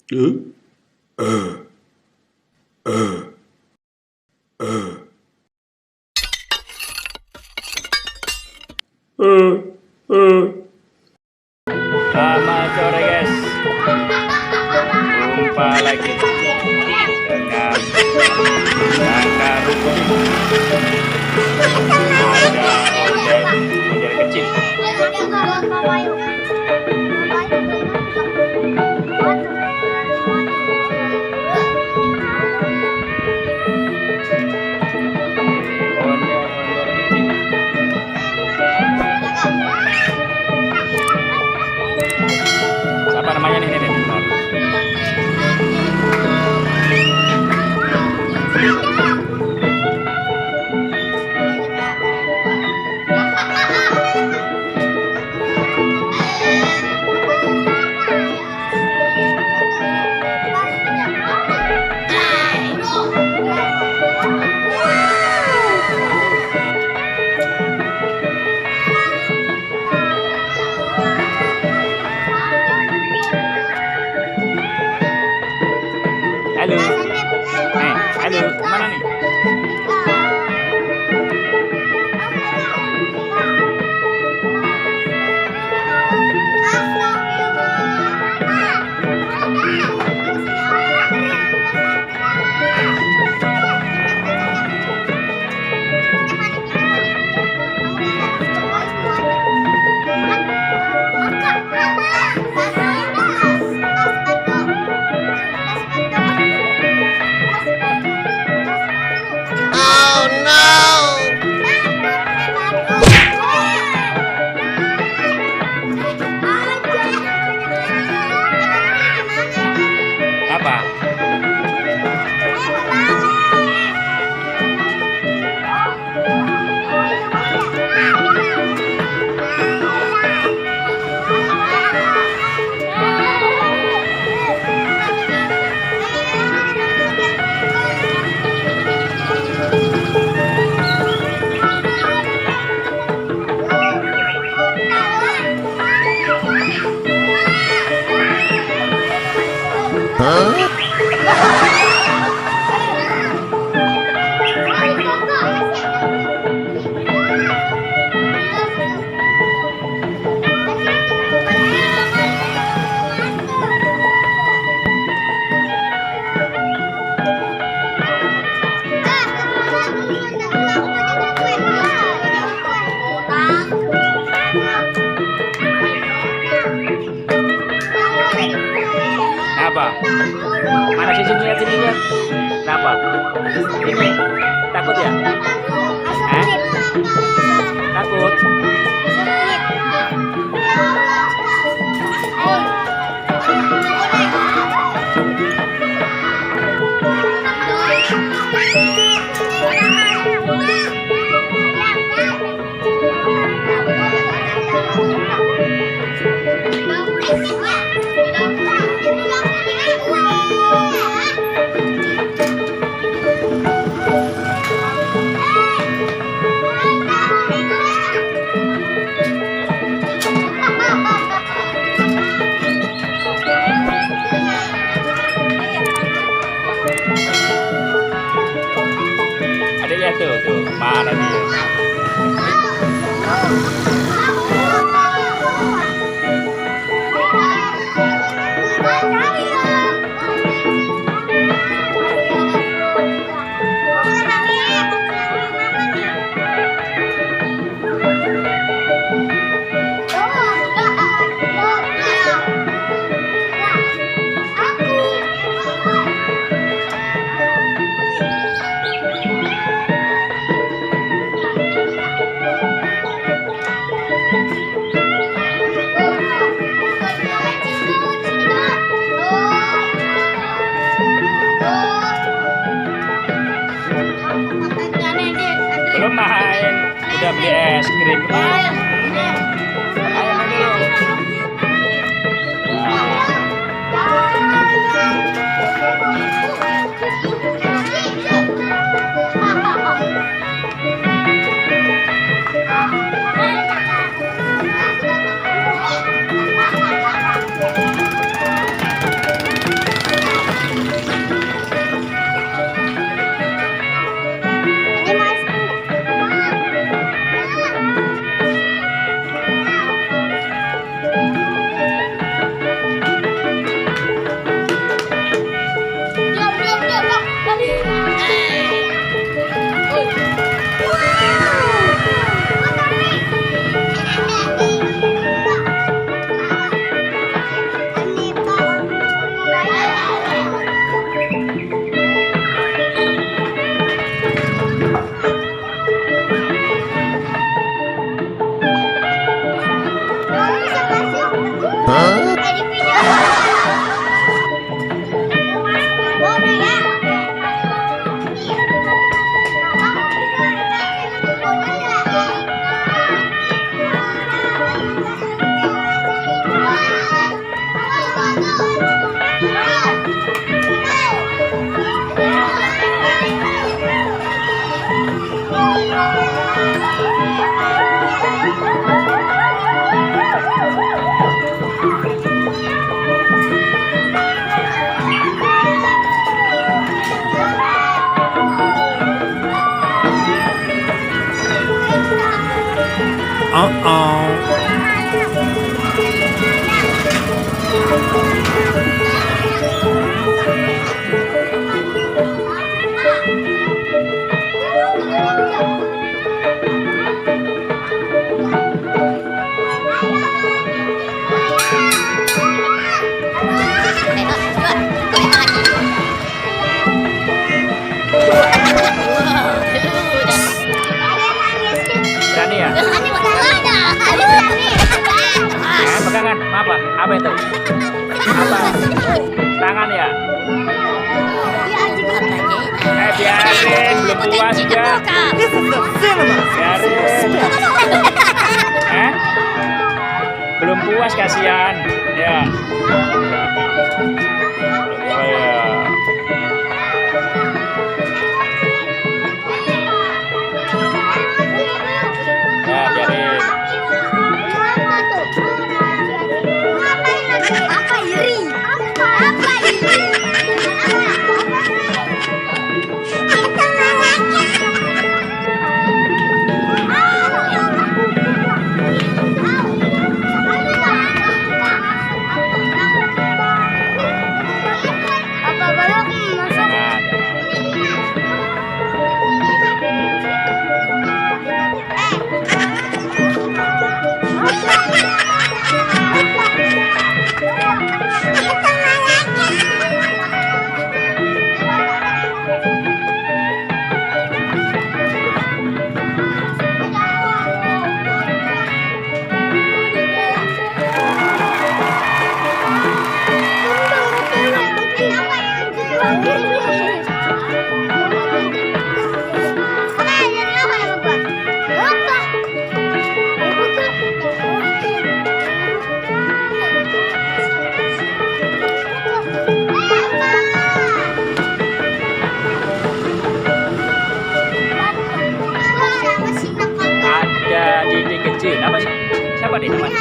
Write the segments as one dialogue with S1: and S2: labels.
S1: Selamat sore guys, jumpa lagi dengan kakak rukun. Ada ondel kecil. Apa namanya nih? Halo. Halo, kemana nih? Apa? Apa? Mana sini lihat sini lihat. Kenapa? Ini takut ya? Takut? Tuh, mana dia? Belum main, udah beli es krim. Ayo main dulu. Berani ya? Pegangan, apa? Apa itu? Apa? Tangan ya? Biarin, belum puas juga. Biarin. Belum puas, kasihan. Ya. Oh, ya. Ya, biarin.
S2: Apa iri? Apa iri? Apa balok masuk?
S1: Nama siapa nih namanya?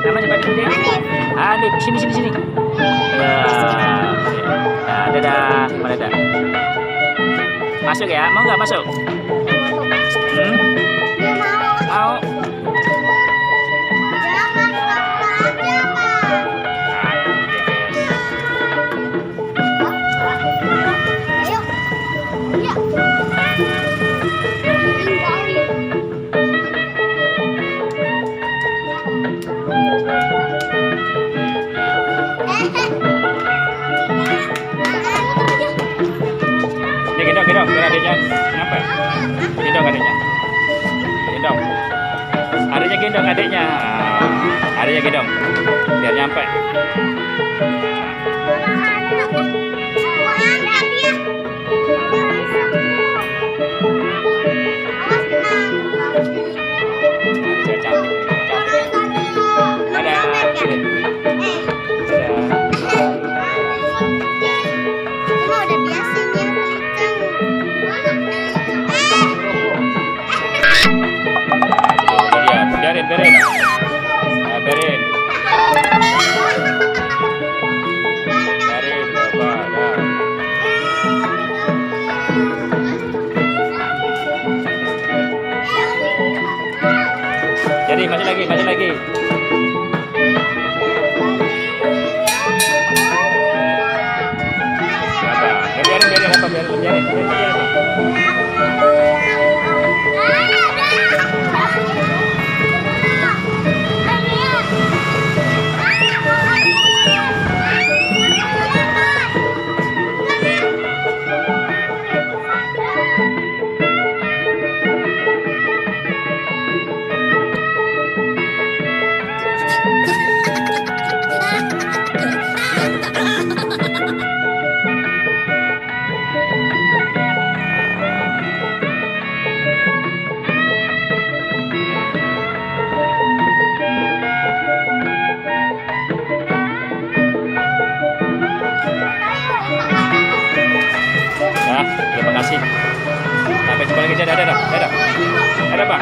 S1: Nama siapa nih? Hanif. Sini. Nah, dadah. Mana dah? Masuk ya? Mau nggak masuk? Mau? Gendong, biar adiknya nyampe. Gendong adiknya. Gendong. Adiknya gendong adiknya. Adiknya gendong. Biar nyampe. Berin. Nah, berin. Berin, Bapak. Nah. Jadi maju lagi. Biarin. Terima kasih. Sampai jumpa lagi. Dadah, Pak.